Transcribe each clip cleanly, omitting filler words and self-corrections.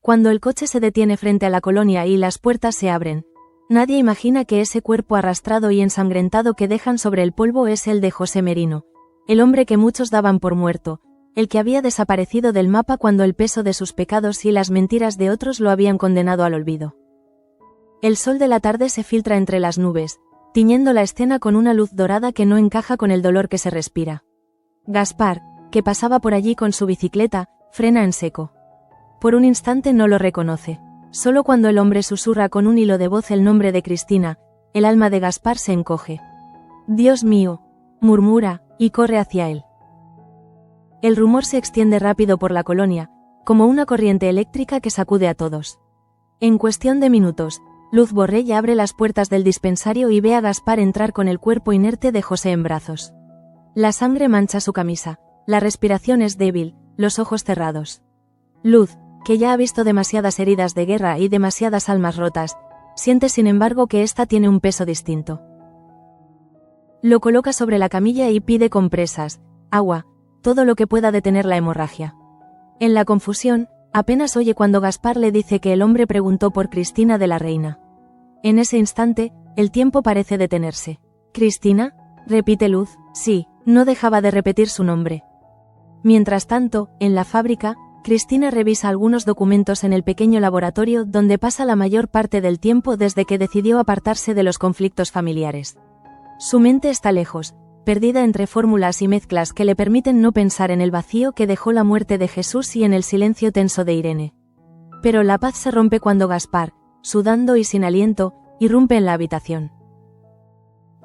Cuando el coche se detiene frente a la colonia y las puertas se abren, nadie imagina que ese cuerpo arrastrado y ensangrentado que dejan sobre el polvo es el de José Merino, el hombre que muchos daban por muerto, el que había desaparecido del mapa cuando el peso de sus pecados y las mentiras de otros lo habían condenado al olvido. El sol de la tarde se filtra entre las nubes, tiñendo la escena con una luz dorada que no encaja con el dolor que se respira. Gaspar, que pasaba por allí con su bicicleta, frena en seco. Por un instante no lo reconoce. Solo cuando el hombre susurra con un hilo de voz el nombre de Cristina, el alma de Gaspar se encoge. «Dios mío», murmura, y corre hacia él. El rumor se extiende rápido por la colonia, como una corriente eléctrica que sacude a todos. En cuestión de minutos, Luz Borrell abre las puertas del dispensario y ve a Gaspar entrar con el cuerpo inerte de José en brazos. La sangre mancha su camisa, la respiración es débil, los ojos cerrados. Luz, que ya ha visto demasiadas heridas de guerra y demasiadas almas rotas, siente sin embargo que ésta tiene un peso distinto. Lo coloca sobre la camilla y pide compresas, agua, todo lo que pueda detener la hemorragia. En la confusión, apenas oye cuando Gaspar le dice que el hombre preguntó por Cristina de la Reina. En ese instante, el tiempo parece detenerse. «¿Cristina?», repite Luz, sí, no dejaba de repetir su nombre. Mientras tanto, en la fábrica, Cristina revisa algunos documentos en el pequeño laboratorio donde pasa la mayor parte del tiempo desde que decidió apartarse de los conflictos familiares. Su mente está lejos, perdida entre fórmulas y mezclas que le permiten no pensar en el vacío que dejó la muerte de Jesús y en el silencio tenso de Irene. Pero la paz se rompe cuando Gaspar, sudando y sin aliento, irrumpe en la habitación.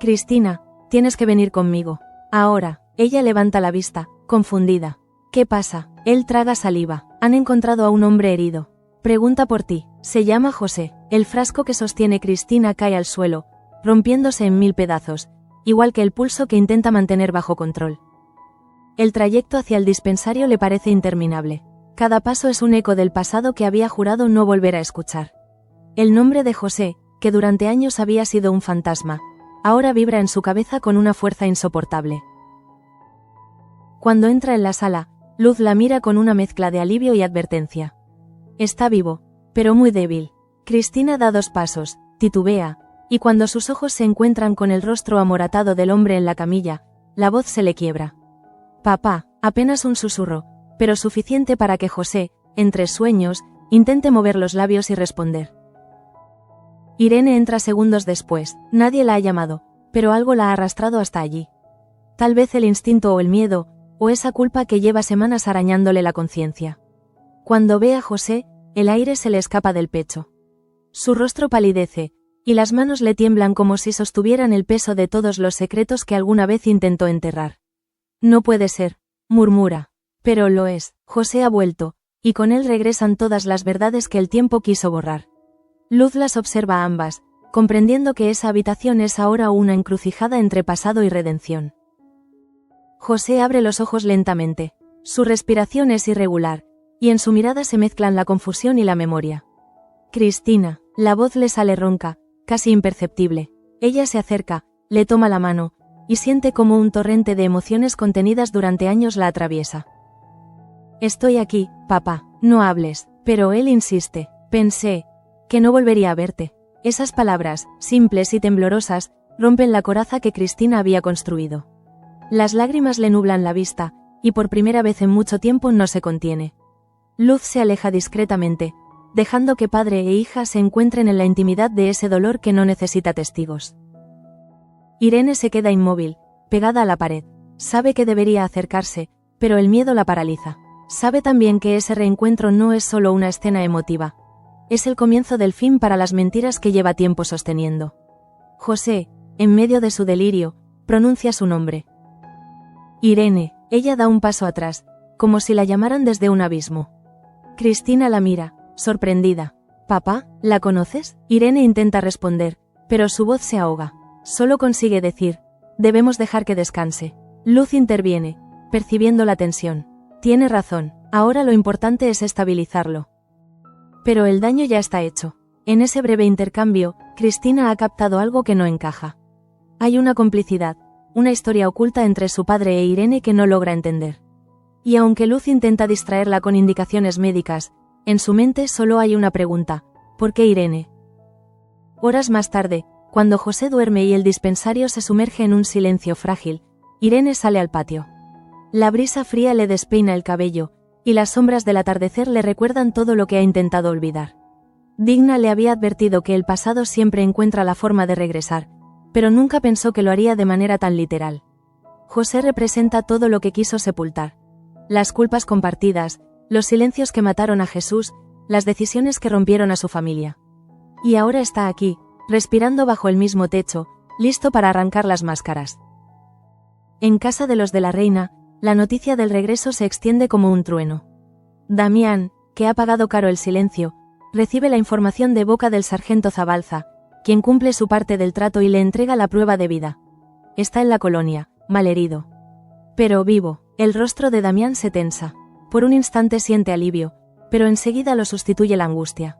«Cristina, tienes que venir conmigo. Ahora». Ella levanta la vista, confundida. «¿Qué pasa?». Él traga saliva. «Han encontrado a un hombre herido. Pregunta por ti. Se llama José». El frasco que sostiene Cristina cae al suelo, rompiéndose en 1000 pedazos, igual que el pulso que intenta mantener bajo control. El trayecto hacia el dispensario le parece interminable. Cada paso es un eco del pasado que había jurado no volver a escuchar. El nombre de José, que durante años había sido un fantasma, ahora vibra en su cabeza con una fuerza insoportable. Cuando entra en la sala, Luz la mira con una mezcla de alivio y advertencia. Está vivo, pero muy débil. Cristina da 2 pasos, titubea, y cuando sus ojos se encuentran con el rostro amoratado del hombre en la camilla, la voz se le quiebra. «Papá», apenas un susurro, pero suficiente para que José, entre sueños, intente mover los labios y responder. Irene entra segundos después, nadie la ha llamado, pero algo la ha arrastrado hasta allí. Tal vez el instinto o el miedo, o esa culpa que lleva semanas arañándole la conciencia. Cuando ve a José, el aire se le escapa del pecho. Su rostro palidece, y las manos le tiemblan como si sostuvieran el peso de todos los secretos que alguna vez intentó enterrar. «No puede ser», murmura. Pero lo es, José ha vuelto, y con él regresan todas las verdades que el tiempo quiso borrar. Luz las observa a ambas, comprendiendo que esa habitación es ahora una encrucijada entre pasado y redención. José abre los ojos lentamente. Su respiración es irregular, y en su mirada se mezclan la confusión y la memoria. «Cristina», la voz le sale ronca, casi imperceptible. Ella se acerca, le toma la mano, y siente como un torrente de emociones contenidas durante años la atraviesa. «Estoy aquí, papá, no hables», pero él insiste. «Pensé que no volvería a verte». Esas palabras, simples y temblorosas, rompen la coraza que Cristina había construido. Las lágrimas le nublan la vista, y por primera vez en mucho tiempo no se contiene. Luz se aleja discretamente, dejando que padre e hija se encuentren en la intimidad de ese dolor que no necesita testigos. Irene se queda inmóvil, pegada a la pared. Sabe que debería acercarse, pero el miedo la paraliza. Sabe también que ese reencuentro no es solo una escena emotiva. Es el comienzo del fin para las mentiras que lleva tiempo sosteniendo. José, en medio de su delirio, pronuncia su nombre. «Irene», ella da un paso atrás, como si la llamaran desde un abismo. Cristina la mira, sorprendida. «¿Papá, la conoces?». Irene intenta responder, pero su voz se ahoga. Solo consigue decir: «Debemos dejar que descanse». Luz interviene, percibiendo la tensión. Tiene razón, ahora lo importante es estabilizarlo. Pero el daño ya está hecho. En ese breve intercambio, Cristina ha captado algo que no encaja. Hay una complicidad, una historia oculta entre su padre e Irene que no logra entender. Y aunque Luz intenta distraerla con indicaciones médicas, En su mente solo hay una pregunta: ¿por qué Irene? Horas más tarde, cuando José duerme y el dispensario se sumerge en un silencio frágil, Irene sale al patio. La brisa fría le despeina el cabello, y las sombras del atardecer le recuerdan todo lo que ha intentado olvidar. Digna le había advertido que el pasado siempre encuentra la forma de regresar, pero nunca pensó que lo haría de manera tan literal. José representa todo lo que quiso sepultar: las culpas compartidas, los silencios que mataron a Jesús, las decisiones que rompieron a su familia. Y ahora está aquí, respirando bajo el mismo techo, listo para arrancar las máscaras. En casa de los de la reina, la noticia del regreso se extiende como un trueno. Damián, que ha pagado caro el silencio, recibe la información de boca del sargento Zabalza, quien cumple su parte del trato y le entrega la prueba de vida. Está en la colonia, malherido, pero vivo. El rostro de Damián se tensa. Por un instante siente alivio, pero enseguida lo sustituye la angustia.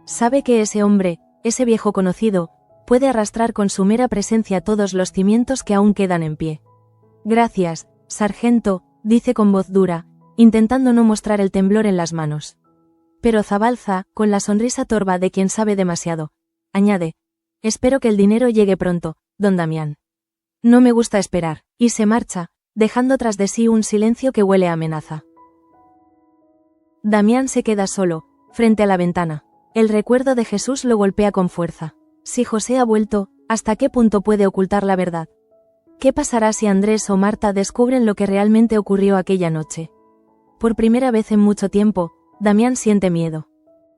Sabe que ese hombre, ese viejo conocido, puede arrastrar con su mera presencia todos los cimientos que aún quedan en pie. Gracias, sargento, dice con voz dura, intentando no mostrar el temblor en las manos. Pero Zabalza, con la sonrisa torva de quien sabe demasiado, añade: espero que el dinero llegue pronto, don Damián. No me gusta esperar, y se marcha, dejando tras de sí un silencio que huele a amenaza. Damián se queda solo, frente a la ventana. El recuerdo de Jesús lo golpea con fuerza. Si José ha vuelto, ¿hasta qué punto puede ocultar la verdad? ¿Qué pasará si Andrés o Marta descubren lo que realmente ocurrió aquella noche? Por primera vez en mucho tiempo, Damián siente miedo.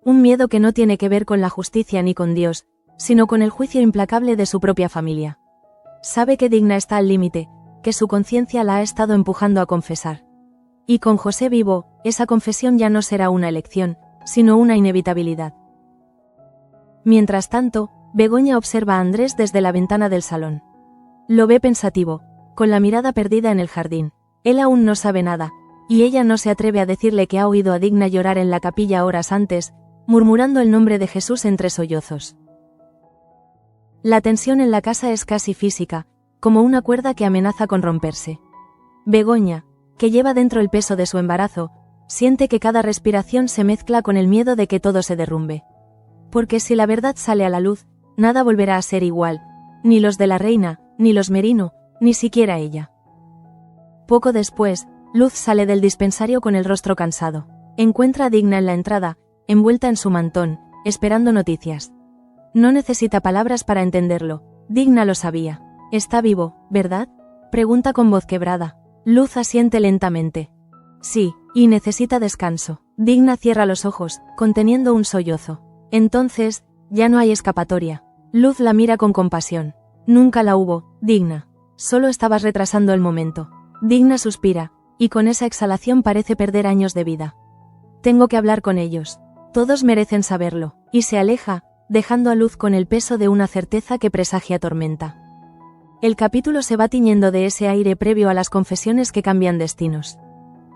Un miedo que no tiene que ver con la justicia ni con Dios, sino con el juicio implacable de su propia familia. Sabe que Digna está al límite, que su conciencia la ha estado empujando a confesar. Y con José vivo, esa confesión ya no será una elección, sino una inevitabilidad. Mientras tanto, Begoña observa a Andrés desde la ventana del salón. Lo ve pensativo, con la mirada perdida en el jardín. Él aún no sabe nada, y ella no se atreve a decirle que ha oído a Digna llorar en la capilla horas antes, murmurando el nombre de Jesús entre sollozos. La tensión en la casa es casi física, como una cuerda que amenaza con romperse. Begoña, que lleva dentro el peso de su embarazo, siente que cada respiración se mezcla con el miedo de que todo se derrumbe. Porque si la verdad sale a la luz, nada volverá a ser igual, ni los de la reina, ni los Merino, ni siquiera ella. Poco después, Luz sale del dispensario con el rostro cansado. Encuentra a Digna en la entrada, envuelta en su mantón, esperando noticias. No necesita palabras para entenderlo, Digna lo sabía. ¿Está vivo, verdad?, pregunta con voz quebrada. Luz asiente lentamente. Sí, y necesita descanso. Digna cierra los ojos, conteniendo un sollozo. Entonces, ya no hay escapatoria. Luz la mira con compasión. Nunca la hubo, Digna. Solo estabas retrasando el momento. Digna suspira, y con esa exhalación parece perder años de vida. Tengo que hablar con ellos. Todos merecen saberlo. Y se aleja, dejando a Luz con el peso de una certeza que presagia tormenta. El capítulo se va tiñendo de ese aire previo a las confesiones que cambian destinos.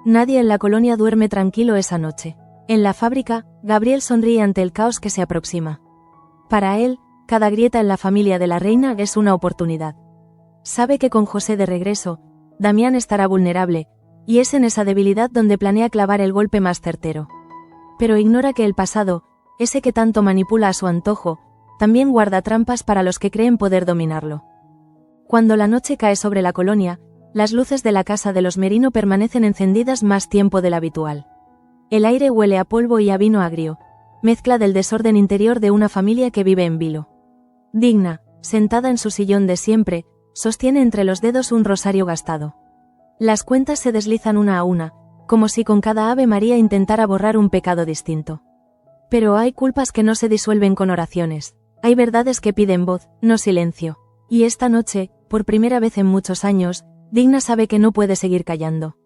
Nadie en la colonia duerme tranquilo esa noche. En la fábrica, Gabriel sonríe ante el caos que se aproxima. Para él, cada grieta en la familia de la reina es una oportunidad. Sabe que con José de regreso, Damián estará vulnerable, y es en esa debilidad donde planea clavar el golpe más certero. Pero ignora que el pasado, ese que tanto manipula a su antojo, también guarda trampas para los que creen poder dominarlo. Cuando la noche cae sobre la colonia, las luces de la casa de los Merino permanecen encendidas más tiempo del habitual. El aire huele a polvo y a vino agrio, mezcla del desorden interior de una familia que vive en vilo. Digna, sentada en su sillón de siempre, sostiene entre los dedos un rosario gastado. Las cuentas se deslizan una a una, como si con cada Ave María intentara borrar un pecado distinto. Pero hay culpas que no se disuelven con oraciones. Hay verdades que piden voz, no silencio. Y esta noche, por primera vez en muchos años, Digna sabe que no puede seguir callando.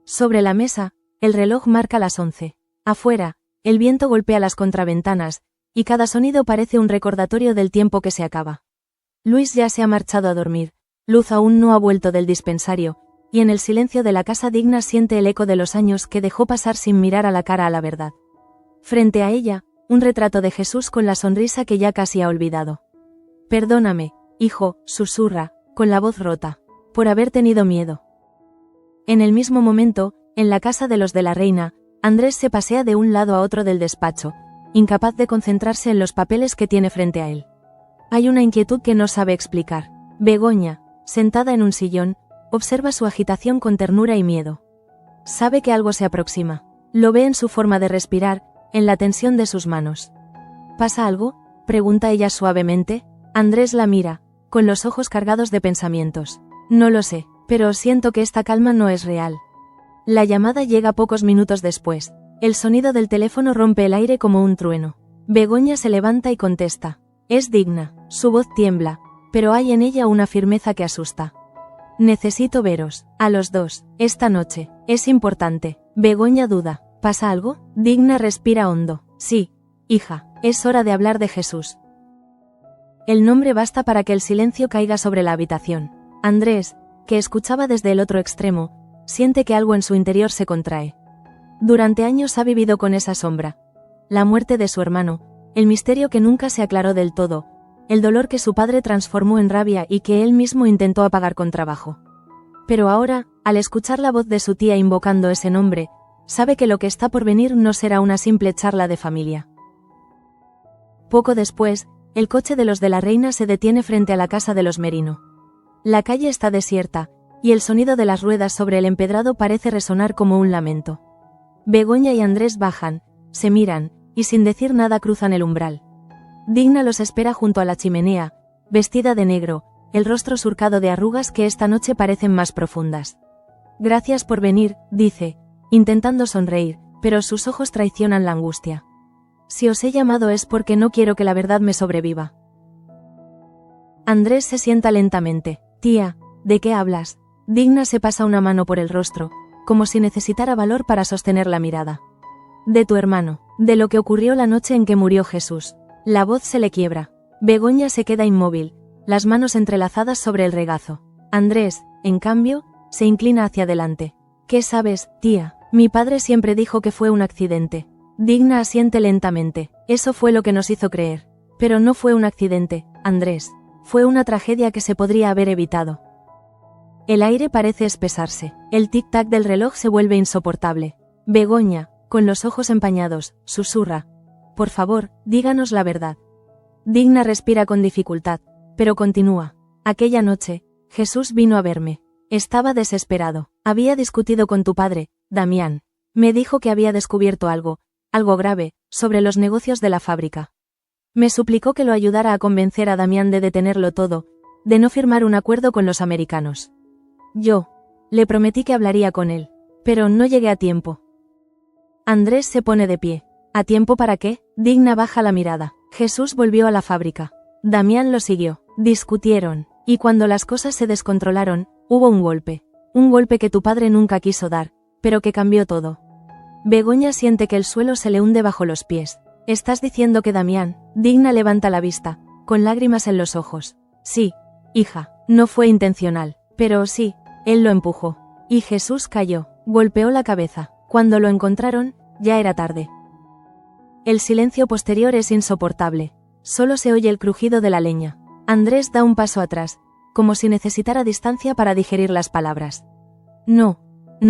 Sobre la mesa, el reloj marca las 11. Afuera, el viento golpea las contraventanas, y cada sonido parece un recordatorio del tiempo que se acaba. Luis ya se ha marchado a dormir, Luz aún no ha vuelto del dispensario, y en el silencio de la casa Digna siente el eco de los años que dejó pasar sin mirar a la cara a la verdad. Frente a ella, un retrato de Jesús con la sonrisa que ya casi ha olvidado. Perdóname, hijo, susurra, con la voz rota, por haber tenido miedo. En el mismo momento, en la casa de los de la reina, Andrés se pasea de un lado a otro del despacho, incapaz de concentrarse en los papeles que tiene frente a él. Hay una inquietud que no sabe explicar. Begoña, sentada en un sillón, observa su agitación con ternura y miedo. Sabe que algo se aproxima. Lo ve en su forma de respirar, en la tensión de sus manos. ¿Pasa algo?, pregunta ella suavemente. Andrés la mira, con los ojos cargados de pensamientos. No lo sé, pero siento que esta calma no es real. La llamada llega pocos minutos después. El sonido del teléfono rompe el aire como un trueno. Begoña se levanta y contesta. Es Digna, su voz tiembla, pero hay en ella una firmeza que asusta. Necesito veros, a los dos, esta noche, es importante. Begoña duda. ¿Pasa algo? Digna respira hondo. Sí, hija, es hora de hablar de Jesús. El nombre basta para que el silencio caiga sobre la habitación. Andrés, que escuchaba desde el otro extremo, siente que algo en su interior se contrae. Durante años ha vivido con esa sombra. La muerte de su hermano, el misterio que nunca se aclaró del todo, el dolor que su padre transformó en rabia y que él mismo intentó apagar con trabajo. Pero ahora, al escuchar la voz de su tía invocando ese nombre, sabe que lo que está por venir no será una simple charla de familia. Poco después, el coche de los de la Reina se detiene frente a la casa de los Merino. La calle está desierta, y el sonido de las ruedas sobre el empedrado parece resonar como un lamento. Begoña y Andrés bajan, se miran, y sin decir nada cruzan el umbral. Digna los espera junto a la chimenea, vestida de negro, el rostro surcado de arrugas que esta noche parecen más profundas. Gracias por venir, dice, intentando sonreír, pero sus ojos traicionan la angustia. Si os he llamado es porque no quiero que la verdad me sobreviva. Andrés se sienta lentamente. Tía, ¿de qué hablas? Digna se pasa una mano por el rostro, como si necesitara valor para sostener la mirada. De tu hermano, de lo que ocurrió la noche en que murió Jesús. La voz se le quiebra. Begoña se queda inmóvil, las manos entrelazadas sobre el regazo. Andrés, en cambio, se inclina hacia adelante. ¿Qué sabes, tía? Mi padre siempre dijo que fue un accidente. Digna asiente lentamente. Eso fue lo que nos hizo creer. Pero no fue un accidente, Andrés. Fue una tragedia que se podría haber evitado. El aire parece espesarse. El tic-tac del reloj se vuelve insoportable. Begoña, con los ojos empañados, susurra. Por favor, díganos la verdad. Digna respira con dificultad, pero continúa. Aquella noche, Jesús vino a verme. Estaba desesperado. Había discutido con tu padre, Damián. Me dijo que había descubierto algo grave, sobre los negocios de la fábrica. Me suplicó que lo ayudara a convencer a Damián de detenerlo todo, de no firmar un acuerdo con los americanos. Yo le prometí que hablaría con él, pero no llegué a tiempo. Andrés se pone de pie. ¿A tiempo para qué? Digna baja la mirada. Jesús volvió a la fábrica. Damián lo siguió. Discutieron, y cuando las cosas se descontrolaron, hubo un golpe. Un golpe que tu padre nunca quiso dar, pero que cambió todo. Begoña siente que el suelo se le hunde bajo los pies. ¿Estás diciendo que Damián? Digna levanta la vista, con lágrimas en los ojos. Sí, hija, no fue intencional, pero sí, él lo empujó. Y Jesús cayó, golpeó la cabeza. Cuando lo encontraron, ya era tarde. El silencio posterior es insoportable. Solo se oye el crujido de la leña. Andrés da un paso atrás, como si necesitara distancia para digerir las palabras. No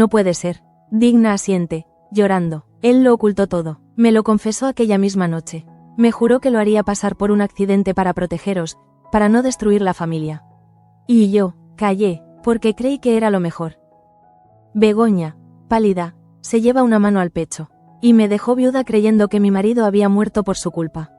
puede ser. Digna asiente, llorando. Él lo ocultó todo. Me lo confesó aquella misma noche. Me juró que lo haría pasar por un accidente para protegeros, para no destruir la familia. Y yo, callé, porque creí que era lo mejor. Begoña, pálida, se lleva una mano al pecho. Y me dejó viuda creyendo que mi marido había muerto por su culpa.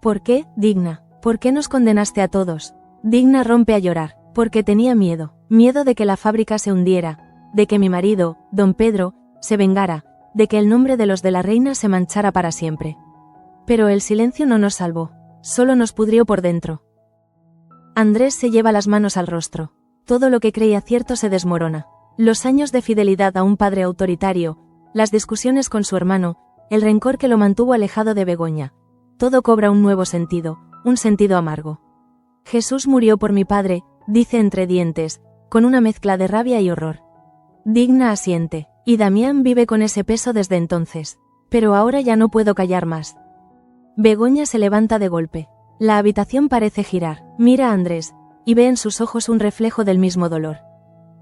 ¿Por qué, Digna? ¿Por qué nos condenaste a todos? Digna rompe a llorar, porque tenía miedo de que la fábrica se hundiera, de que mi marido, don Pedro, se vengara, de que el nombre de los de la Reina se manchara para siempre. Pero el silencio no nos salvó, solo nos pudrió por dentro. Andrés se lleva las manos al rostro. Todo lo que creía cierto se desmorona. Los años de fidelidad a un padre autoritario, las discusiones con su hermano, el rencor que lo mantuvo alejado de Begoña. Todo cobra un nuevo sentido, un sentido amargo. Jesús murió por mi padre, dice entre dientes, con una mezcla de rabia y horror. Digna asiente, y Damián vive con ese peso desde entonces. Pero ahora ya no puedo callar más. Begoña se levanta de golpe. La habitación parece girar, mira a Andrés, y ve en sus ojos un reflejo del mismo dolor.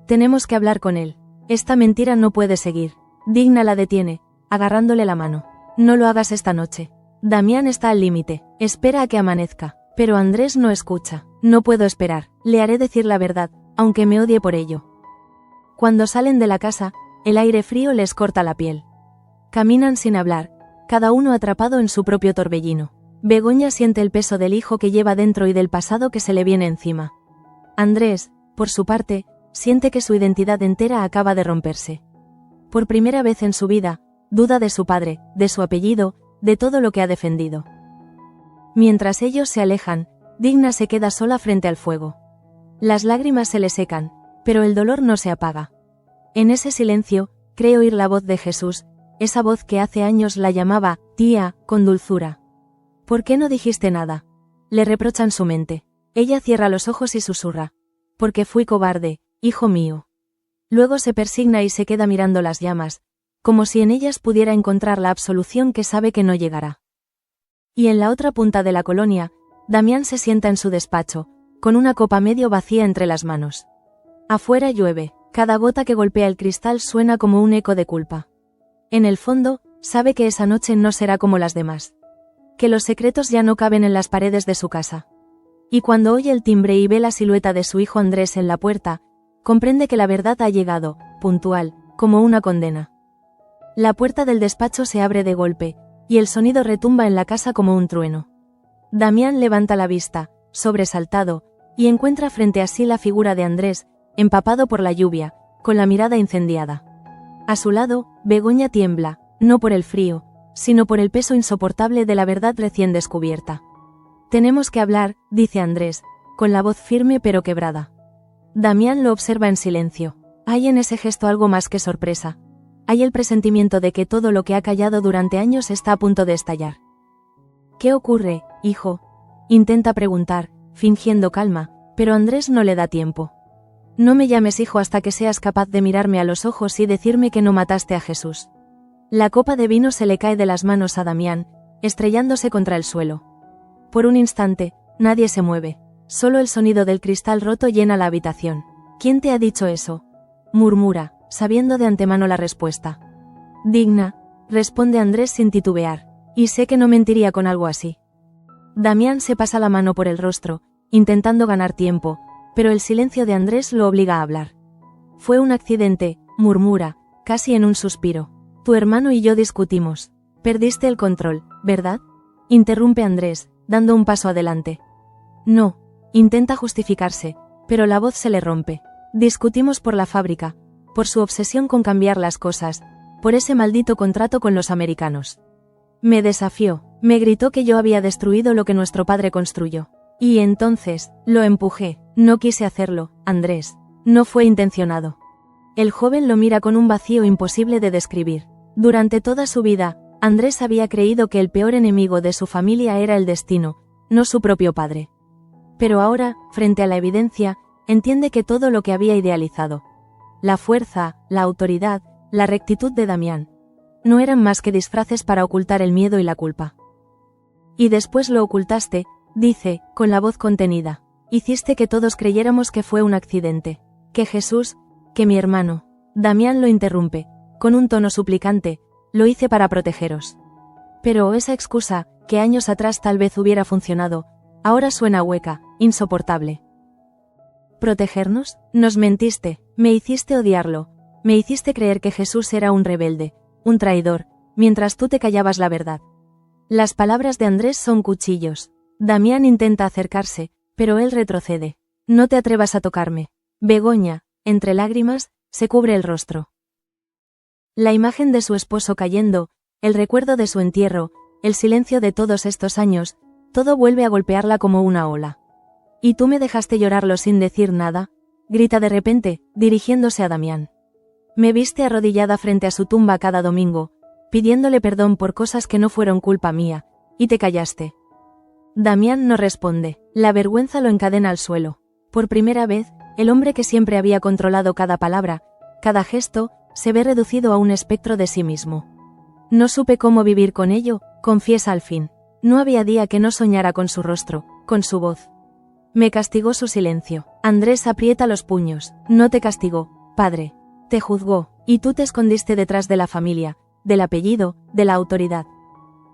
Tenemos que hablar con él. Esta mentira no puede seguir. Digna la detiene, agarrándole la mano. No lo hagas esta noche. Damián está al límite, espera a que amanezca. Pero Andrés no escucha. No puedo esperar, le haré decir la verdad, aunque me odie por ello. Cuando salen de la casa, el aire frío les corta la piel. Caminan sin hablar, cada uno atrapado en su propio torbellino. Begoña siente el peso del hijo que lleva dentro y del pasado que se le viene encima. Andrés, por su parte, siente que su identidad entera acaba de romperse. Por primera vez en su vida, duda de su padre, de su apellido, de todo lo que ha defendido. Mientras ellos se alejan, Digna se queda sola frente al fuego. Las lágrimas se le secan, pero el dolor no se apaga. En ese silencio, cree oír la voz de Jesús, esa voz que hace años la llamaba, tía, con dulzura. ¿Por qué no dijiste nada? Le reprochan su mente. Ella cierra los ojos y susurra. Porque fui cobarde, hijo mío. Luego se persigna y se queda mirando las llamas, como si en ellas pudiera encontrar la absolución que sabe que no llegará. Y en la otra punta de la colonia, Damián se sienta en su despacho, con una copa medio vacía entre las manos. Afuera llueve, cada gota que golpea el cristal suena como un eco de culpa. En el fondo, sabe que esa noche no será como las demás. Que los secretos ya no caben en las paredes de su casa. Y cuando oye el timbre y ve la silueta de su hijo Andrés en la puerta, comprende que la verdad ha llegado, puntual, como una condena. La puerta del despacho se abre de golpe, y el sonido retumba en la casa como un trueno. Damián levanta la vista, sobresaltado, y encuentra frente a sí la figura de Andrés, empapado por la lluvia, con la mirada incendiada. A su lado, Begoña tiembla, no por el frío, sino por el peso insoportable de la verdad recién descubierta. Tenemos que hablar, dice Andrés, con la voz firme pero quebrada. Damián lo observa en silencio. Hay en ese gesto algo más que sorpresa. Hay el presentimiento de que todo lo que ha callado durante años está a punto de estallar. ¿Qué ocurre, hijo? Intenta preguntar, fingiendo calma, pero Andrés no le da tiempo. No me llames hijo hasta que seas capaz de mirarme a los ojos y decirme que no mataste a Jesús. La copa de vino se le cae de las manos a Damián, estrellándose contra el suelo. Por un instante, nadie se mueve, solo el sonido del cristal roto llena la habitación. ¿Quién te ha dicho eso? Murmura, sabiendo de antemano la respuesta. Digna, responde Andrés sin titubear, y sé que no mentiría con algo así. Damián se pasa la mano por el rostro, intentando ganar tiempo, pero el silencio de Andrés lo obliga a hablar. Fue un accidente, murmura, casi en un suspiro. Tu hermano y yo discutimos. Perdiste el control, ¿verdad? Interrumpe Andrés, dando un paso adelante. No, intenta justificarse, pero la voz se le rompe. Discutimos por la fábrica, por su obsesión con cambiar las cosas, por ese maldito contrato con los americanos. Me desafió, me gritó que yo había destruido lo que nuestro padre construyó. Y entonces, lo empujé, no quise hacerlo, Andrés. No fue intencionado. El joven lo mira con un vacío imposible de describir. Durante toda su vida, Andrés había creído que el peor enemigo de su familia era el destino, no su propio padre. Pero ahora, frente a la evidencia, entiende que todo lo que había idealizado, la fuerza, la autoridad, la rectitud de Damián, no eran más que disfraces para ocultar el miedo y la culpa. Y después lo ocultaste, dice, con la voz contenida. Hiciste que todos creyéramos que fue un accidente, que Jesús, que mi hermano. Damián lo interrumpe, con un tono suplicante, lo hice para protegeros. Pero esa excusa, que años atrás tal vez hubiera funcionado, ahora suena hueca, insoportable. ¿Protegernos? Nos mentiste, me hiciste odiarlo, me hiciste creer que Jesús era un rebelde, un traidor, mientras tú te callabas la verdad. Las palabras de Andrés son cuchillos. Damián intenta acercarse, pero él retrocede. No te atrevas a tocarme. Begoña, entre lágrimas, se cubre el rostro. La imagen de su esposo cayendo, el recuerdo de su entierro, el silencio de todos estos años, todo vuelve a golpearla como una ola. ¿Y tú me dejaste llorarlo sin decir nada? Grita de repente, dirigiéndose a Damián. Me viste arrodillada frente a su tumba cada domingo, pidiéndole perdón por cosas que no fueron culpa mía, y te callaste. Damián no responde, la vergüenza lo encadena al suelo. Por primera vez, el hombre que siempre había controlado cada palabra, cada gesto, se ve reducido a un espectro de sí mismo. No supe cómo vivir con ello, confiesa al fin. No había día que no soñara con su rostro, con su voz. Me castigó su silencio. Andrés aprieta los puños. No te castigó, padre. Te juzgó, y tú te escondiste detrás de la familia, del apellido, de la autoridad.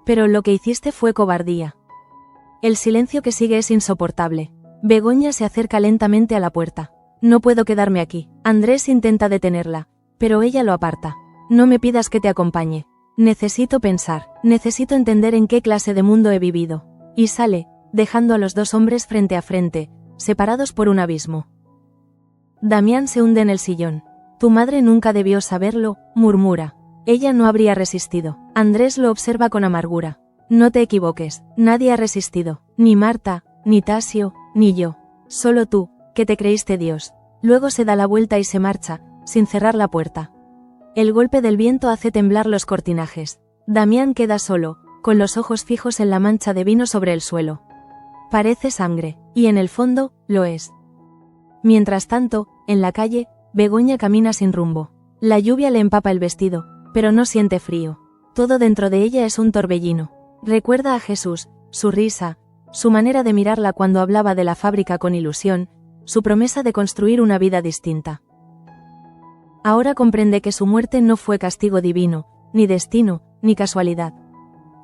Pero lo que hiciste fue cobardía. El silencio que sigue es insoportable. Begoña se acerca lentamente a la puerta. No puedo quedarme aquí. Andrés intenta detenerla, pero ella lo aparta. No me pidas que te acompañe. Necesito pensar, necesito entender en qué clase de mundo he vivido. Y sale, dejando a los dos hombres frente a frente, separados por un abismo. Damián se hunde en el sillón. Tu madre nunca debió saberlo, murmura. Ella no habría resistido. Andrés lo observa con amargura. No te equivoques, nadie ha resistido, ni Marta, ni Tasio, ni yo. Solo tú, que te creíste Dios. Luego se da la vuelta y se marcha, sin cerrar la puerta. El golpe del viento hace temblar los cortinajes. Damián queda solo, con los ojos fijos en la mancha de vino sobre el suelo. Parece sangre, y en el fondo, lo es. Mientras tanto, en la calle, Begoña camina sin rumbo. La lluvia le empapa el vestido, pero no siente frío. Todo dentro de ella es un torbellino. Recuerda a Jesús, su risa, su manera de mirarla cuando hablaba de la fábrica con ilusión, su promesa de construir una vida distinta. Ahora comprende que su muerte no fue castigo divino, ni destino, ni casualidad.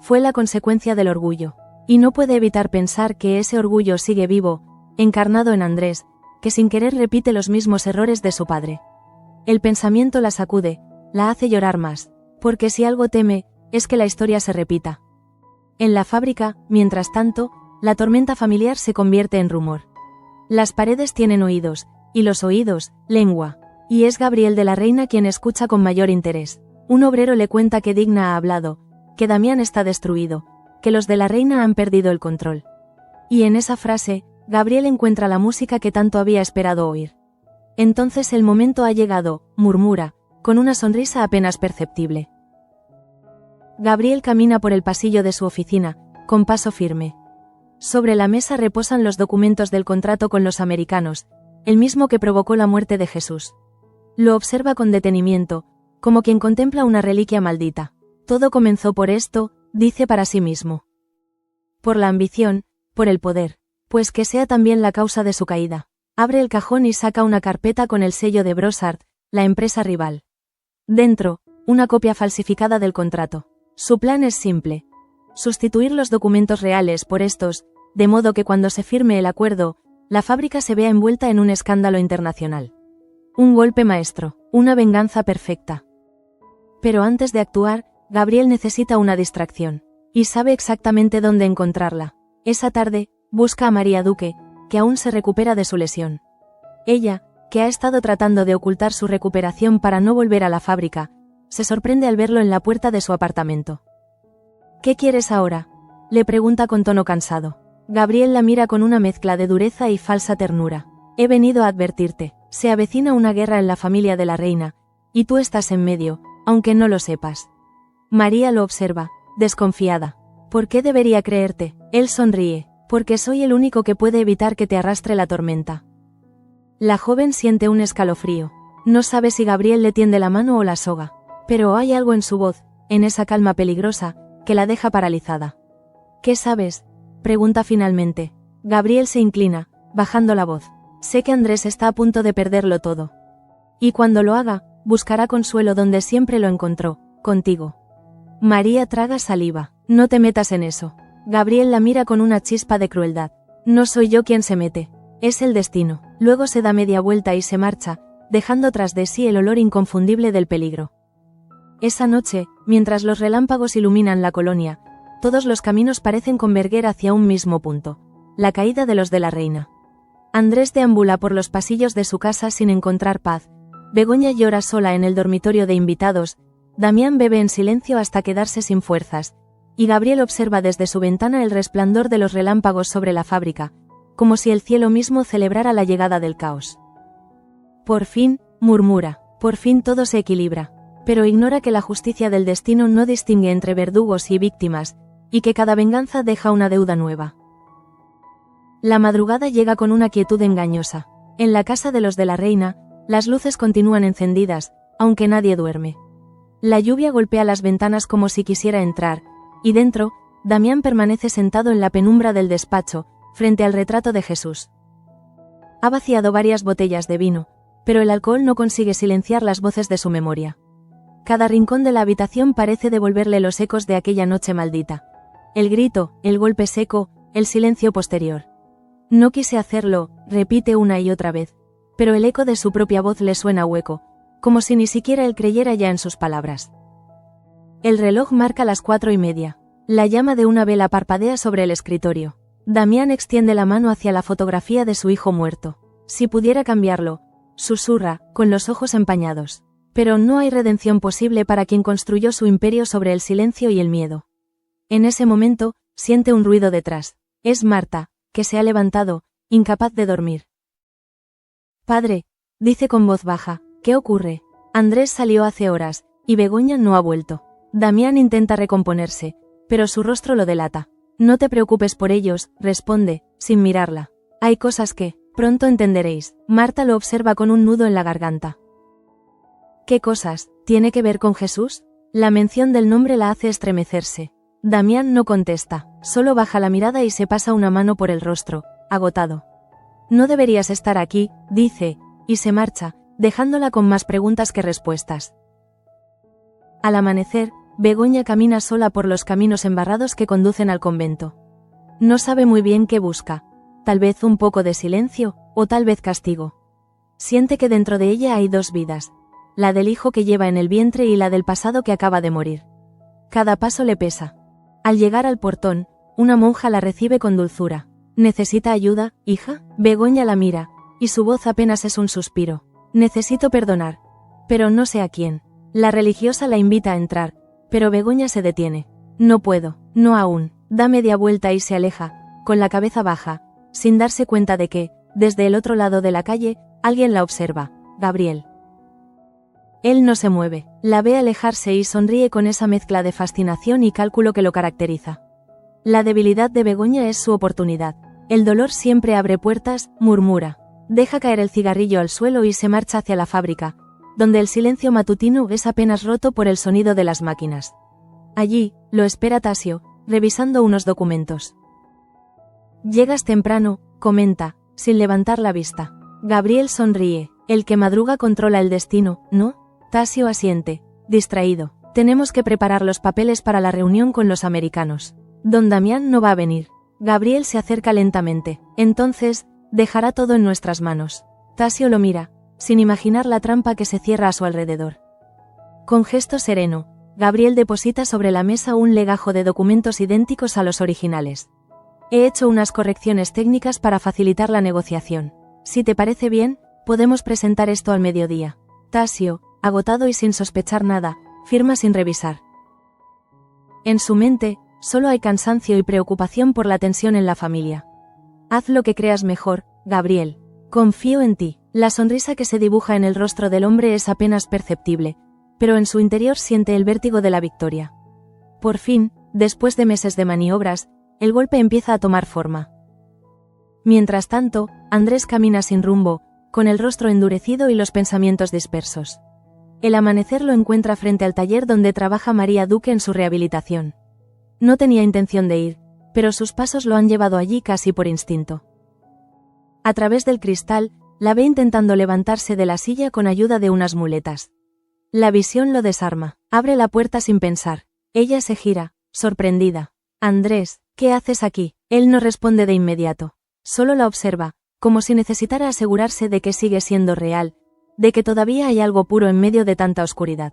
Fue la consecuencia del orgullo, y no puede evitar pensar que ese orgullo sigue vivo, encarnado en Andrés, que sin querer repite los mismos errores de su padre. El pensamiento la sacude, la hace llorar más, porque si algo teme, es que la historia se repita. En la fábrica, mientras tanto, la tormenta familiar se convierte en rumor. Las paredes tienen oídos, y los oídos, lengua. Y es Gabriel de la Reina quien escucha con mayor interés. Un obrero le cuenta que Digna ha hablado, que Damián está destruido, que los de la Reina han perdido el control. Y en esa frase, Gabriel encuentra la música que tanto había esperado oír. Entonces el momento ha llegado, murmura, con una sonrisa apenas perceptible. Gabriel camina por el pasillo de su oficina, con paso firme. Sobre la mesa reposan los documentos del contrato con los americanos, el mismo que provocó la muerte de Jesús. Lo observa con detenimiento, como quien contempla una reliquia maldita. Todo comenzó por esto, dice para sí mismo. Por la ambición, por el poder, pues que sea también la causa de su caída. Abre el cajón y saca una carpeta con el sello de Brossard, la empresa rival. Dentro, una copia falsificada del contrato. Su plan es simple. Sustituir los documentos reales por estos, de modo que cuando se firme el acuerdo, la fábrica se vea envuelta en un escándalo internacional. Un golpe maestro, una venganza perfecta. Pero antes de actuar, Gabriel necesita una distracción, y sabe exactamente dónde encontrarla. Esa tarde, busca a María Duque, que aún se recupera de su lesión. Ella, que ha estado tratando de ocultar su recuperación para no volver a la fábrica, se sorprende al verlo en la puerta de su apartamento. ¿Qué quieres ahora?, le pregunta con tono cansado. Gabriel la mira con una mezcla de dureza y falsa ternura. He venido a advertirte, se avecina una guerra en la familia de la Reina, y tú estás en medio, aunque no lo sepas. María lo observa, desconfiada. ¿Por qué debería creerte? Él sonríe, porque soy el único que puede evitar que te arrastre la tormenta. La joven siente un escalofrío. No sabe si Gabriel le tiende la mano o la soga. Pero hay algo en su voz, en esa calma peligrosa, que la deja paralizada. ¿Qué sabes?, pregunta finalmente. Gabriel se inclina, bajando la voz. Sé que Andrés está a punto de perderlo todo. Y cuando lo haga, buscará consuelo donde siempre lo encontró, contigo. María traga saliva. No te metas en eso. Gabriel la mira con una chispa de crueldad. No soy yo quien se mete. Es el destino. Luego se da media vuelta y se marcha, dejando tras de sí el olor inconfundible del peligro. Esa noche, mientras los relámpagos iluminan la colonia, todos los caminos parecen converger hacia un mismo punto: la caída de los de la Reina. Andrés deambula por los pasillos de su casa sin encontrar paz. Begoña llora sola en el dormitorio de invitados. Damián bebe en silencio hasta quedarse sin fuerzas, y Gabriel observa desde su ventana el resplandor de los relámpagos sobre la fábrica, como si el cielo mismo celebrara la llegada del caos. Por fin, murmura, por fin todo se equilibra, pero ignora que la justicia del destino no distingue entre verdugos y víctimas, y que cada venganza deja una deuda nueva. La madrugada llega con una quietud engañosa. En la casa de los de la Reina, las luces continúan encendidas, aunque nadie duerme. La lluvia golpea las ventanas como si quisiera entrar, y dentro, Damián permanece sentado en la penumbra del despacho, frente al retrato de Jesús. Ha vaciado varias botellas de vino, pero el alcohol no consigue silenciar las voces de su memoria. Cada rincón de la habitación parece devolverle los ecos de aquella noche maldita. El grito, el golpe seco, el silencio posterior. No quise hacerlo, repite una y otra vez, pero el eco de su propia voz le suena hueco, como si ni siquiera él creyera ya en sus palabras. El reloj marca las 4:30. La llama de una vela parpadea sobre el escritorio. Damián extiende la mano hacia la fotografía de su hijo muerto. Si pudiera cambiarlo, susurra, con los ojos empañados. Pero no hay redención posible para quien construyó su imperio sobre el silencio y el miedo. En ese momento, siente un ruido detrás. Es Marta, que se ha levantado, incapaz de dormir. «Padre», dice con voz baja, «¿qué ocurre? Andrés salió hace horas, y Begoña no ha vuelto». Damián intenta recomponerse, pero su rostro lo delata. «No te preocupes por ellos», responde, sin mirarla. «Hay cosas que, pronto entenderéis». Marta lo observa con un nudo en la garganta. «¿Qué cosas? ¿Tiene que ver con Jesús?». La mención del nombre la hace estremecerse. Damián no contesta, solo baja la mirada y se pasa una mano por el rostro, agotado. «No deberías estar aquí», dice, y se marcha, dejándola con más preguntas que respuestas. Al amanecer, Begoña camina sola por los caminos embarrados que conducen al convento. No sabe muy bien qué busca, tal vez un poco de silencio, o tal vez castigo. Siente que dentro de ella hay dos vidas, la del hijo que lleva en el vientre y la del pasado que acaba de morir. Cada paso le pesa. Al llegar al portón, una monja la recibe con dulzura. «¿Necesita ayuda, hija?». Begoña la mira, y su voz apenas es un suspiro. «Necesito perdonar. Pero no sé a quién». La religiosa la invita a entrar, pero Begoña se detiene. «No puedo, no aún». Da media vuelta y se aleja, con la cabeza baja, sin darse cuenta de que, desde el otro lado de la calle, alguien la observa. Gabriel. Él no se mueve, la ve alejarse y sonríe con esa mezcla de fascinación y cálculo que lo caracteriza. La debilidad de Begoña es su oportunidad. «El dolor siempre abre puertas», murmura. Deja caer el cigarrillo al suelo y se marcha hacia la fábrica, donde el silencio matutino es apenas roto por el sonido de las máquinas. Allí, lo espera Tasio, revisando unos documentos. «Llegas temprano», comenta, sin levantar la vista. Gabriel sonríe. «El que madruga controla el destino, ¿no?». Tasio asiente, distraído. «Tenemos que preparar los papeles para la reunión con los americanos. Don Damián no va a venir». Gabriel se acerca lentamente. «Entonces, dejará todo en nuestras manos». Tasio lo mira, sin imaginar la trampa que se cierra a su alrededor. Con gesto sereno, Gabriel deposita sobre la mesa un legajo de documentos idénticos a los originales. «He hecho unas correcciones técnicas para facilitar la negociación. Si te parece bien, podemos presentar esto al mediodía». Tasio, agotado y sin sospechar nada, firma sin revisar. En su mente, solo hay cansancio y preocupación por la tensión en la familia. «Haz lo que creas mejor, Gabriel. Confío en ti». La sonrisa que se dibuja en el rostro del hombre es apenas perceptible, pero en su interior siente el vértigo de la victoria. Por fin, después de meses de maniobras, el golpe empieza a tomar forma. Mientras tanto, Andrés camina sin rumbo, con el rostro endurecido y los pensamientos dispersos. El amanecer lo encuentra frente al taller donde trabaja María Duque en su rehabilitación. No tenía intención de ir, pero sus pasos lo han llevado allí casi por instinto. A través del cristal, la ve intentando levantarse de la silla con ayuda de unas muletas. La visión lo desarma. Abre la puerta sin pensar. Ella se gira, sorprendida. «Andrés, ¿qué haces aquí?». Él no responde de inmediato. Solo la observa, como si necesitara asegurarse de que sigue siendo real, de que todavía hay algo puro en medio de tanta oscuridad.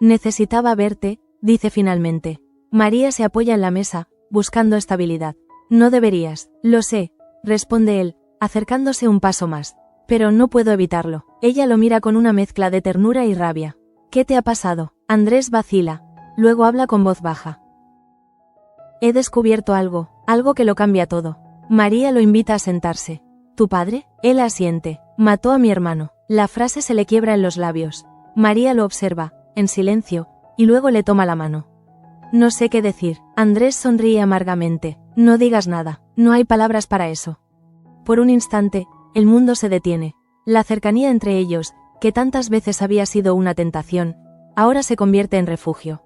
«Necesitaba verte», dice finalmente. María se apoya en la mesa, buscando estabilidad. «No deberías». «Lo sé», responde él, acercándose un paso más. «Pero no puedo evitarlo». Ella lo mira con una mezcla de ternura y rabia. «¿Qué te ha pasado?». Andrés vacila. Luego habla con voz baja. «He descubierto algo que lo cambia todo». María lo invita a sentarse. «¿Tu padre?». Él asiente. «Mató a mi hermano». La frase se le quiebra en los labios. María lo observa, en silencio, y luego le toma la mano. «No sé qué decir». Andrés sonríe amargamente. «No digas nada, no hay palabras para eso». Por un instante, el mundo se detiene. La cercanía entre ellos, que tantas veces había sido una tentación, ahora se convierte en refugio.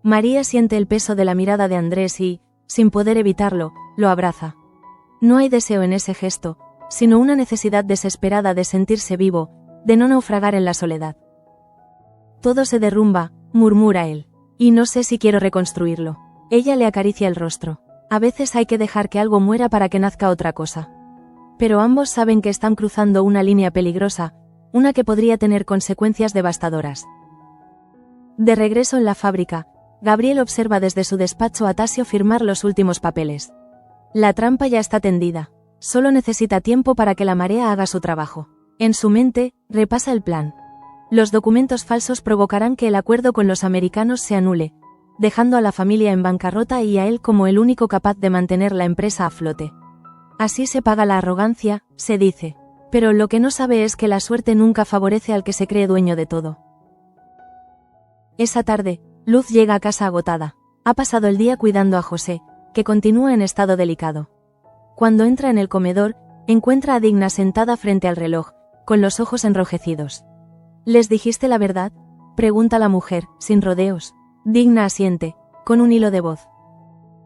María siente el peso de la mirada de Andrés y, sin poder evitarlo, lo abraza. No hay deseo en ese gesto, sino una necesidad desesperada de sentirse vivo, de no naufragar en la soledad. Todo se derrumba, murmura él. Y no sé si quiero reconstruirlo. Ella le acaricia el rostro. A veces hay que dejar que algo muera para que nazca otra cosa. Pero ambos saben que están cruzando una línea peligrosa, una que podría tener consecuencias devastadoras. De regreso en la fábrica, Gabriel observa desde su despacho a Tasio firmar los últimos papeles. La trampa ya está tendida. Solo necesita tiempo para que la marea haga su trabajo. En su mente, repasa el plan. Los documentos falsos provocarán que el acuerdo con los americanos se anule, dejando a la familia en bancarrota y a él como el único capaz de mantener la empresa a flote. Así se paga la arrogancia, se dice. Pero lo que no sabe es que la suerte nunca favorece al que se cree dueño de todo. Esa tarde, Luz llega a casa agotada. Ha pasado el día cuidando a José, que continúa en estado delicado. Cuando entra en el comedor, encuentra a Digna sentada frente al reloj, con los ojos enrojecidos. ¿Les dijiste la verdad?, pregunta la mujer, sin rodeos. Digna asiente, con un hilo de voz.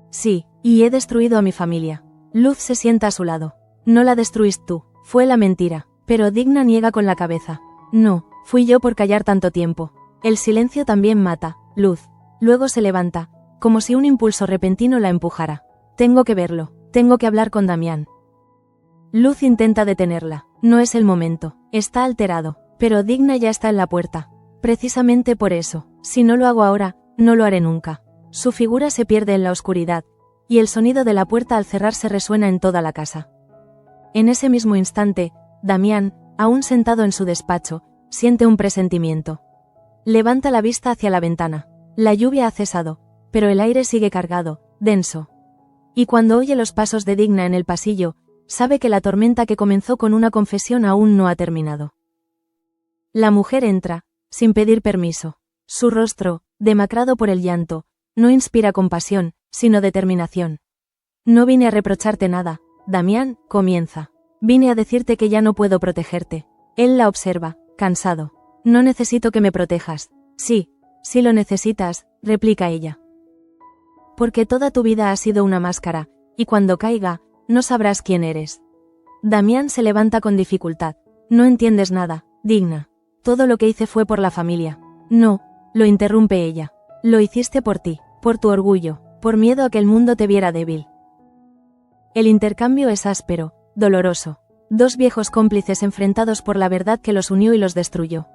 Sí, y he destruido a mi familia. Luz se sienta a su lado. No la destruiste tú, fue la mentira. Pero Digna niega con la cabeza. No, fui yo por callar tanto tiempo. El silencio también mata, Luz. Luego se levanta, como si un impulso repentino la empujara. Tengo que verlo, tengo que hablar con Damián. Luz intenta detenerla. No es el momento, está alterado, pero Digna ya está en la puerta. Precisamente por eso, si no lo hago ahora, no lo haré nunca. Su figura se pierde en la oscuridad, y el sonido de la puerta al cerrarse resuena en toda la casa. En ese mismo instante, Damián, aún sentado en su despacho, siente un presentimiento. Levanta la vista hacia la ventana. La lluvia ha cesado, pero el aire sigue cargado, denso. Y cuando oye los pasos de Digna en el pasillo, sabe que la tormenta que comenzó con una confesión aún no ha terminado. La mujer entra, sin pedir permiso. Su rostro, demacrado por el llanto, no inspira compasión, sino determinación. No vine a reprocharte nada, Damián, comienza. Vine a decirte que ya no puedo protegerte. Él la observa, cansado. No necesito que me protejas. Sí, sí lo necesitas, replica ella. Porque toda tu vida ha sido una máscara, y cuando caiga, no sabrás quién eres. Damián se levanta con dificultad. No entiendes nada, Digna. Todo lo que hice fue por la familia. No, lo interrumpe ella. Lo hiciste por ti, por tu orgullo, por miedo a que el mundo te viera débil. El intercambio es áspero, doloroso. Dos viejos cómplices enfrentados por la verdad que los unió y los destruyó.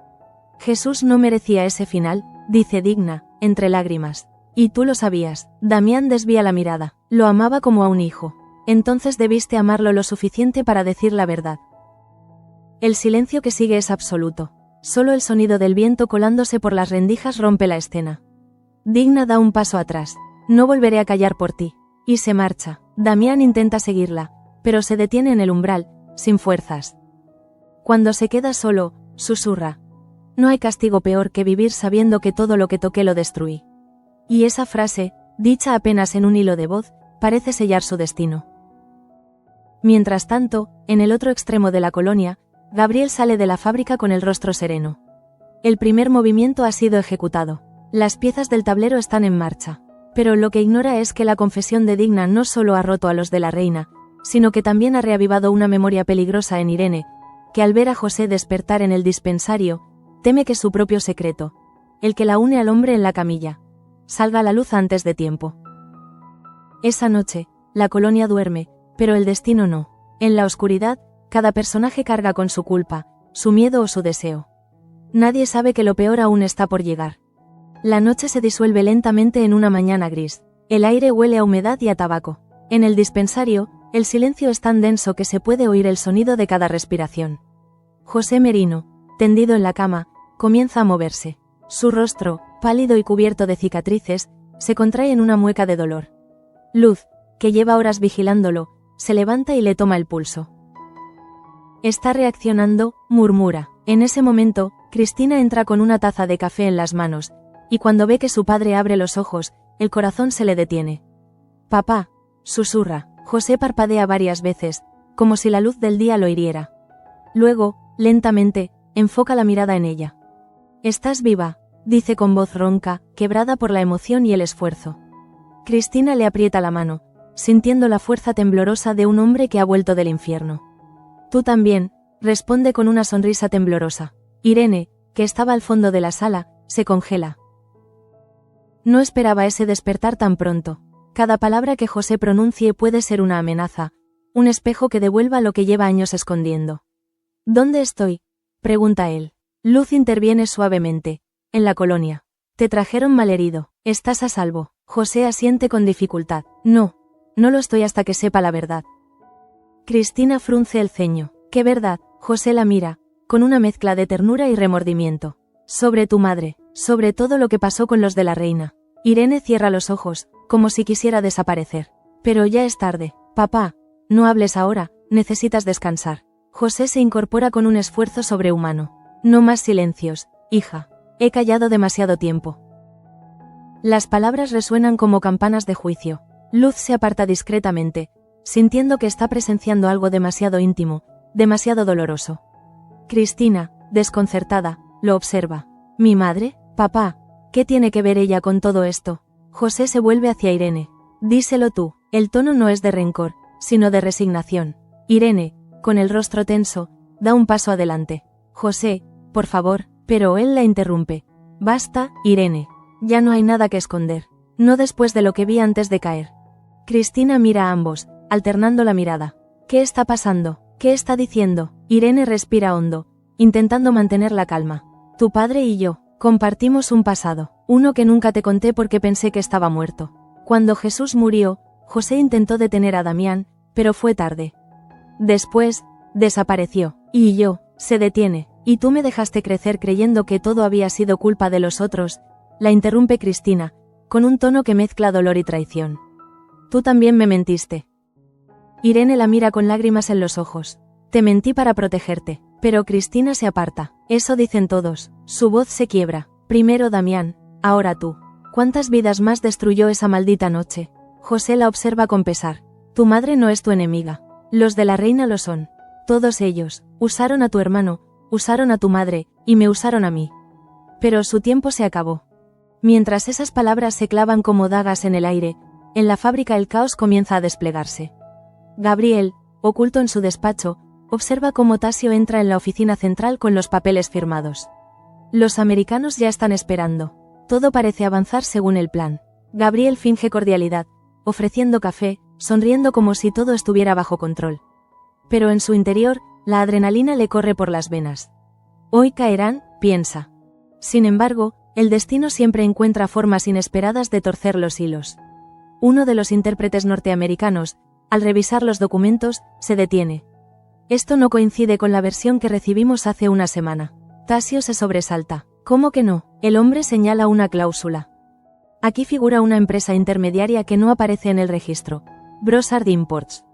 Jesús no merecía ese final, dice Digna, entre lágrimas. Y tú lo sabías. Damián desvía la mirada. Lo amaba como a un hijo. Entonces debiste amarlo lo suficiente para decir la verdad. El silencio que sigue es absoluto. Solo el sonido del viento colándose por las rendijas rompe la escena. Digna da un paso atrás. No volveré a callar por ti. Y se marcha. Damián intenta seguirla, pero se detiene en el umbral, sin fuerzas. Cuando se queda solo, susurra. No hay castigo peor que vivir sabiendo que todo lo que toqué lo destruí. Y esa frase, dicha apenas en un hilo de voz, parece sellar su destino. Mientras tanto, en el otro extremo de la colonia, Gabriel sale de la fábrica con el rostro sereno. El primer movimiento ha sido ejecutado. Las piezas del tablero están en marcha. Pero lo que ignora es que la confesión de Digna no solo ha roto a los de la reina, sino que también ha reavivado una memoria peligrosa en Irene, que al ver a José despertar en el dispensario, teme que su propio secreto, el que la une al hombre en la camilla, salga a la luz antes de tiempo. Esa noche, la colonia duerme, pero el destino no. En la oscuridad, cada personaje carga con su culpa, su miedo o su deseo. Nadie sabe que lo peor aún está por llegar. La noche se disuelve lentamente en una mañana gris. El aire huele a humedad y a tabaco. En el dispensario, el silencio es tan denso que se puede oír el sonido de cada respiración. José Merino, tendido en la cama, comienza a moverse. Su rostro, pálido y cubierto de cicatrices, se contrae en una mueca de dolor. Luz, que lleva horas vigilándolo, se levanta y le toma el pulso. Está reaccionando, murmura. En ese momento, Cristina entra con una taza de café en las manos, y cuando ve que su padre abre los ojos, el corazón se le detiene. Papá, susurra. José parpadea varias veces, como si la luz del día lo hiriera. Luego, lentamente, enfoca la mirada en ella. «Estás viva», dice con voz ronca, quebrada por la emoción y el esfuerzo. Cristina le aprieta la mano, sintiendo la fuerza temblorosa de un hombre que ha vuelto del infierno. «Tú también», responde con una sonrisa temblorosa. Irene, que estaba al fondo de la sala, se congela. No esperaba ese despertar tan pronto. Cada palabra que José pronuncie puede ser una amenaza, un espejo que devuelva lo que lleva años escondiendo. ¿Dónde estoy?, pregunta él. Luz interviene suavemente. En la colonia. Te trajeron malherido. Estás a salvo. José asiente con dificultad. No lo estoy hasta que sepa la verdad. Cristina frunce el ceño. ¿Qué verdad? José la mira, con una mezcla de ternura y remordimiento. Sobre tu madre, sobre todo lo que pasó con los de la reina. Irene cierra los ojos, como si quisiera desaparecer. Pero ya es tarde. Papá, no hables ahora, necesitas descansar. José se incorpora con un esfuerzo sobrehumano. No más silencios, hija. He callado demasiado tiempo. Las palabras resuenan como campanas de juicio. Luz se aparta discretamente, sintiendo que está presenciando algo demasiado íntimo, demasiado doloroso. Cristina, desconcertada, lo observa. ¿Mi madre? Papá, ¿qué tiene que ver ella con todo esto? José se vuelve hacia Irene. Díselo tú. El tono no es de rencor, sino de resignación. Irene, con el rostro tenso, da un paso adelante. José, por favor, pero él la interrumpe. Basta, Irene. Ya no hay nada que esconder. No después de lo que vi antes de caer. Cristina mira a ambos, alternando la mirada. ¿Qué está pasando? ¿Qué está diciendo? Irene respira hondo, intentando mantener la calma. Tu padre y yo compartimos un pasado, uno que nunca te conté porque pensé que estaba muerto. Cuando Jesús murió, José intentó detener a Damián, pero fue tarde. Después, desapareció, y yo, se detiene, y tú me dejaste crecer creyendo que todo había sido culpa de los otros, la interrumpe Cristina, con un tono que mezcla dolor y traición. Tú también me mentiste. Irene la mira con lágrimas en los ojos. Te mentí para protegerte, pero Cristina se aparta. Eso dicen todos. Su voz se quiebra. Primero Damián, ahora tú. ¿Cuántas vidas más destruyó esa maldita noche? José la observa con pesar. Tu madre no es tu enemiga. Los de la reina lo son. Todos ellos. Usaron a tu hermano, usaron a tu madre, y me usaron a mí. Pero su tiempo se acabó. Mientras esas palabras se clavan como dagas en el aire, en la fábrica el caos comienza a desplegarse. Gabriel, oculto en su despacho, observa cómo Tasio entra en la oficina central con los papeles firmados. Los americanos ya están esperando. Todo parece avanzar según el plan. Gabriel finge cordialidad, ofreciendo café, sonriendo como si todo estuviera bajo control. Pero en su interior, la adrenalina le corre por las venas. Hoy caerán, piensa. Sin embargo, el destino siempre encuentra formas inesperadas de torcer los hilos. Uno de los intérpretes norteamericanos, al revisar los documentos, se detiene. Esto no coincide con la versión que recibimos hace una semana. Tasio se sobresalta. ¿Cómo que no? El hombre señala una cláusula. Aquí figura una empresa intermediaria que no aparece en el registro. Brossard Imports.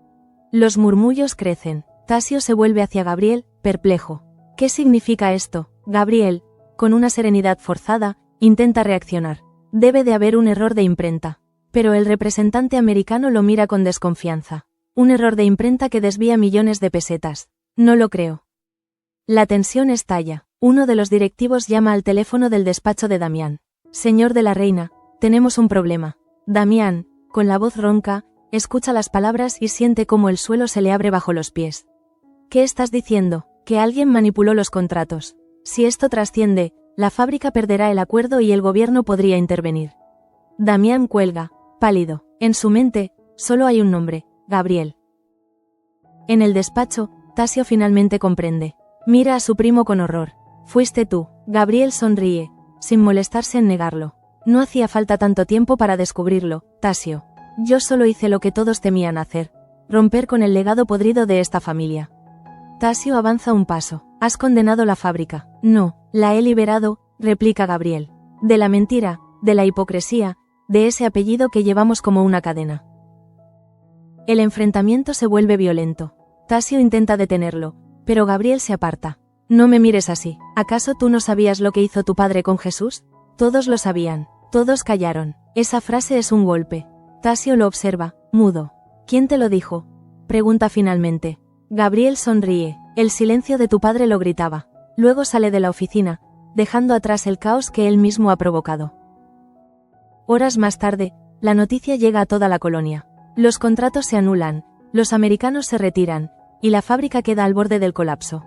Los murmullos crecen. Tasio se vuelve hacia Gabriel, perplejo. ¿Qué significa esto? Gabriel, con una serenidad forzada, intenta reaccionar. Debe de haber un error de imprenta. Pero el representante americano lo mira con desconfianza. Un error de imprenta que desvía millones de pesetas. No lo creo. La tensión estalla. Uno de los directivos llama al teléfono del despacho de Damián. Señor de la reina, tenemos un problema. Damián, con la voz ronca, escucha las palabras y siente cómo el suelo se le abre bajo los pies. ¿Qué estás diciendo? Que alguien manipuló los contratos. Si esto trasciende, la fábrica perderá el acuerdo y el gobierno podría intervenir. Damián cuelga, pálido. En su mente, solo hay un nombre, Gabriel. En el despacho, Tasio finalmente comprende. Mira a su primo con horror. Fuiste tú. Gabriel sonríe, sin molestarse en negarlo. No hacía falta tanto tiempo para descubrirlo, Tasio. Yo solo hice lo que todos temían hacer. Romper con el legado podrido de esta familia. Tasio avanza un paso. Has condenado la fábrica. No, la he liberado, replica Gabriel. De la mentira, de la hipocresía, de ese apellido que llevamos como una cadena. El enfrentamiento se vuelve violento. Tasio intenta detenerlo, pero Gabriel se aparta. No me mires así. ¿Acaso tú no sabías lo que hizo tu padre con Jesús? Todos lo sabían. Todos callaron. Esa frase es un golpe. Tasio lo observa, mudo. ¿Quién te lo dijo? Pregunta finalmente. Gabriel sonríe. El silencio de tu padre lo gritaba. Luego sale de la oficina, dejando atrás el caos que él mismo ha provocado. Horas más tarde, la noticia llega a toda la colonia. Los contratos se anulan, los americanos se retiran, y la fábrica queda al borde del colapso.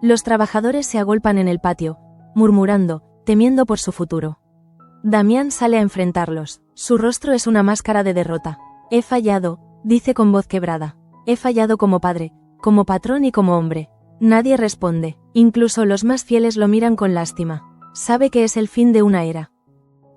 Los trabajadores se agolpan en el patio, murmurando, temiendo por su futuro. Damián sale a enfrentarlos. Su rostro es una máscara de derrota. He fallado, dice con voz quebrada. He fallado como padre, como patrón y como hombre. Nadie responde, incluso los más fieles lo miran con lástima. Sabe que es el fin de una era.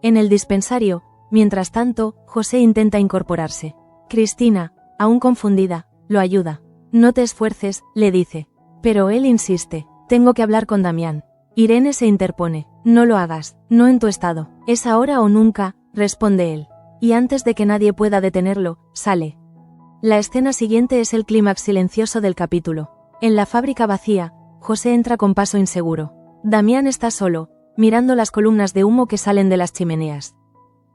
En el dispensario, mientras tanto, José intenta incorporarse. Cristina, aún confundida, lo ayuda. No te esfuerces, le dice. Pero él insiste. Tengo que hablar con Damián. Irene se interpone. No lo hagas, no en tu estado. Es ahora o nunca, responde él. Y antes de que nadie pueda detenerlo, sale. La escena siguiente es el clímax silencioso del capítulo. En la fábrica vacía, José entra con paso inseguro. Damián está solo, mirando las columnas de humo que salen de las chimeneas.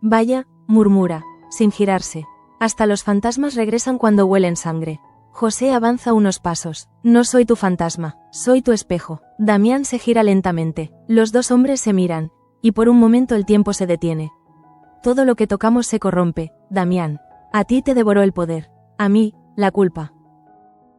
Vaya, murmura, sin girarse. Hasta los fantasmas regresan cuando huelen sangre. José avanza unos pasos. No soy tu fantasma, soy tu espejo. Damián se gira lentamente. Los dos hombres se miran, y por un momento el tiempo se detiene. Todo lo que tocamos se corrompe, Damián. A ti te devoró el poder. A mí, la culpa.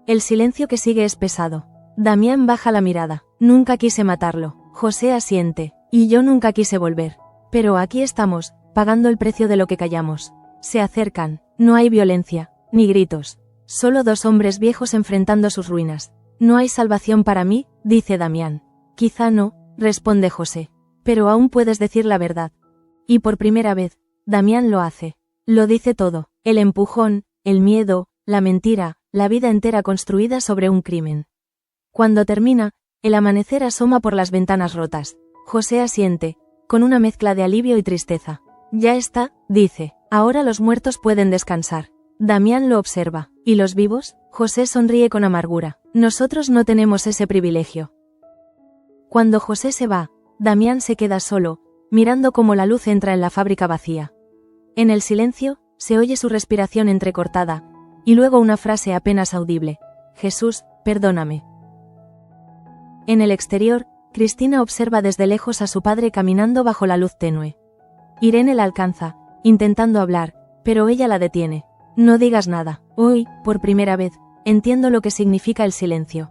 El silencio que sigue es pesado. Damián baja la mirada. Nunca quise matarlo. José asiente. Y yo nunca quise volver. Pero aquí estamos, pagando el precio de lo que callamos. Se acercan. No hay violencia, ni gritos. Solo dos hombres viejos enfrentando sus ruinas. No hay salvación para mí, dice Damián. Quizá no, responde José. Pero aún puedes decir la verdad. Y por primera vez, Damián lo hace. Lo dice todo. El empujón, el miedo, la mentira, la vida entera construida sobre un crimen. Cuando termina, el amanecer asoma por las ventanas rotas. José asiente, con una mezcla de alivio y tristeza. Ya está, dice. Ahora los muertos pueden descansar. Damián lo observa. ¿Y los vivos? José sonríe con amargura. Nosotros no tenemos ese privilegio. Cuando José se va, Damián se queda solo, mirando cómo la luz entra en la fábrica vacía. En el silencio, se oye su respiración entrecortada, y luego una frase apenas audible. Jesús, perdóname. En el exterior, Cristina observa desde lejos a su padre caminando bajo la luz tenue. Irene la alcanza, intentando hablar, pero ella la detiene. No digas nada. Hoy, por primera vez, entiendo lo que significa el silencio.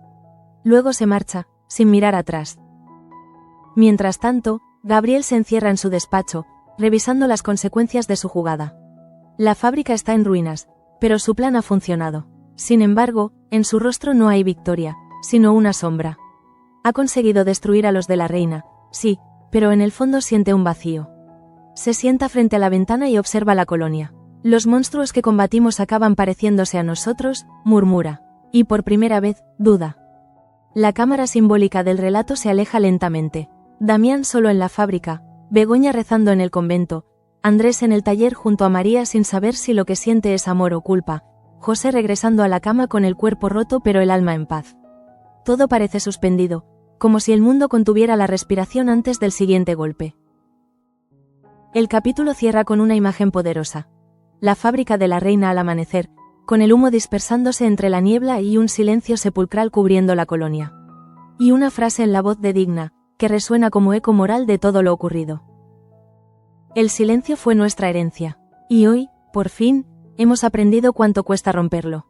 Luego se marcha, sin mirar atrás. Mientras tanto, Gabriel se encierra en su despacho, revisando las consecuencias de su jugada. La fábrica está en ruinas, pero su plan ha funcionado. Sin embargo, en su rostro no hay victoria, sino una sombra. Ha conseguido destruir a los de la reina, sí, pero en el fondo siente un vacío. Se sienta frente a la ventana y observa la colonia. Los monstruos que combatimos acaban pareciéndose a nosotros, murmura. Y por primera vez, duda. La cámara simbólica del relato se aleja lentamente. Damián solo en la fábrica, Begoña rezando en el convento, Andrés en el taller junto a María sin saber si lo que siente es amor o culpa, José regresando a la cama con el cuerpo roto pero el alma en paz. Todo parece suspendido, como si el mundo contuviera la respiración antes del siguiente golpe. El capítulo cierra con una imagen poderosa. La fábrica de la reina al amanecer, con el humo dispersándose entre la niebla y un silencio sepulcral cubriendo la colonia. Y una frase en la voz de Digna, que resuena como eco moral de todo lo ocurrido. El silencio fue nuestra herencia. Y hoy, por fin, hemos aprendido cuánto cuesta romperlo.